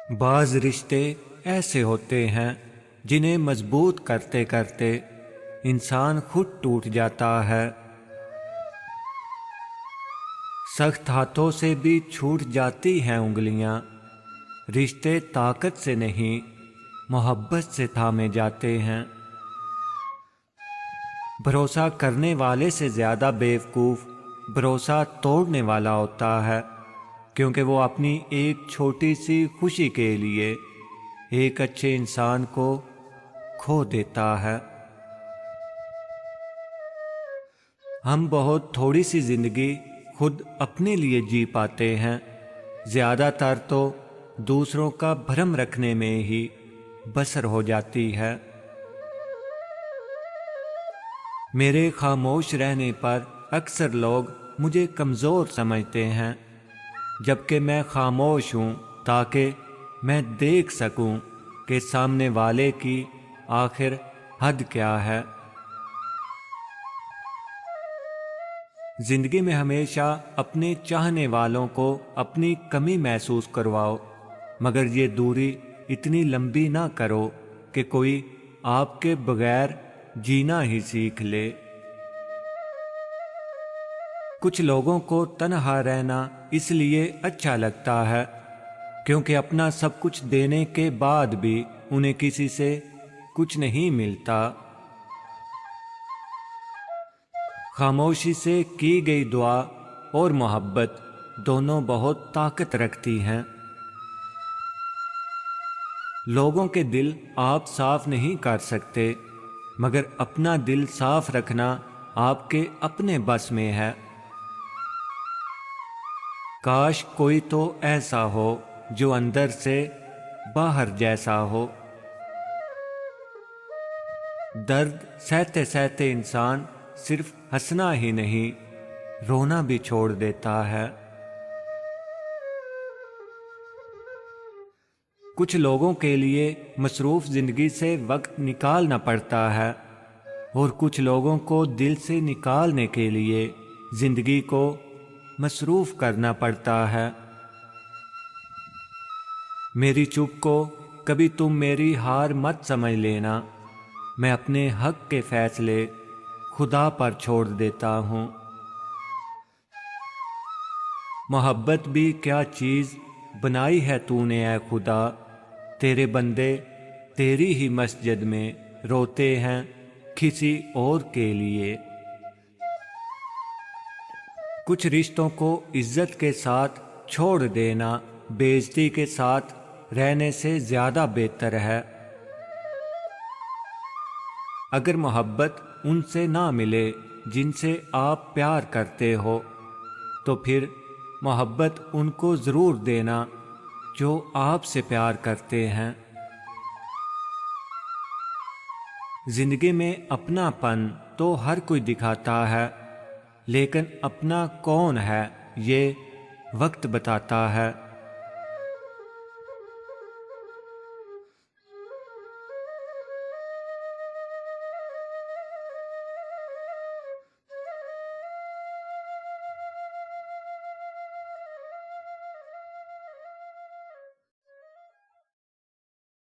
بعض رشتے ایسے ہوتے ہیں جنہیں مضبوط کرتے کرتے انسان خود ٹوٹ جاتا ہے۔ سخت ہاتھوں سے بھی چھوٹ جاتی ہیں انگلیاں، رشتے طاقت سے نہیں محبت سے تھامے جاتے ہیں۔ بھروسہ کرنے والے سے زیادہ بیوقوف بھروسہ توڑنے والا ہوتا ہے، کیونکہ وہ اپنی ایک چھوٹی سی خوشی کے لیے ایک اچھے انسان کو کھو دیتا ہے۔ ہم بہت تھوڑی سی زندگی خود اپنے لیے جی پاتے ہیں، زیادہ تر تو دوسروں کا بھرم رکھنے میں ہی بسر ہو جاتی ہے۔ میرے خاموش رہنے پر اکثر لوگ مجھے کمزور سمجھتے ہیں، جبکہ میں خاموش ہوں تاکہ میں دیکھ سکوں کہ سامنے والے کی آخر حد کیا ہے۔ زندگی میں ہمیشہ اپنے چاہنے والوں کو اپنی کمی محسوس کرواؤ، مگر یہ دوری اتنی لمبی نہ کرو کہ کوئی آپ کے بغیر جینا ہی سیکھ لے۔ کچھ لوگوں کو تنہا رہنا اس لیے اچھا لگتا ہے کیونکہ اپنا سب کچھ دینے کے بعد بھی انہیں کسی سے کچھ نہیں ملتا۔ خاموشی سے کی گئی دعا اور محبت دونوں بہت طاقت رکھتی ہیں۔ لوگوں کے دل آپ صاف نہیں کر سکتے، مگر اپنا دل صاف رکھنا آپ کے اپنے بس میں ہے۔ کاش کوئی تو ایسا ہو جو اندر سے باہر جیسا ہو۔ درد سہتے سہتے انسان صرف ہنسنا ہی نہیں، رونا بھی چھوڑ دیتا ہے۔ کچھ لوگوں کے لیے مصروف زندگی سے وقت نکالنا پڑتا ہے، اور کچھ لوگوں کو دل سے نکالنے کے لیے زندگی کو مصروف کرنا پڑتا ہے۔ میری چپ کو کبھی تم میری ہار مت سمجھ لینا، میں اپنے حق کے فیصلے خدا پر چھوڑ دیتا ہوں۔ محبت بھی کیا چیز بنائی ہے تو نے اے خدا، تیرے بندے تیری ہی مسجد میں روتے ہیں کسی اور کے لیے۔ کچھ رشتوں کو عزت کے ساتھ چھوڑ دینا بے عزتی کے ساتھ رہنے سے زیادہ بہتر ہے۔ اگر محبت ان سے نہ ملے جن سے آپ پیار کرتے ہو، تو پھر محبت ان کو ضرور دینا جو آپ سے پیار کرتے ہیں۔ زندگی میں اپنا پن تو ہر کوئی دکھاتا ہے، لیکن اپنا کون ہے یہ وقت بتاتا ہے۔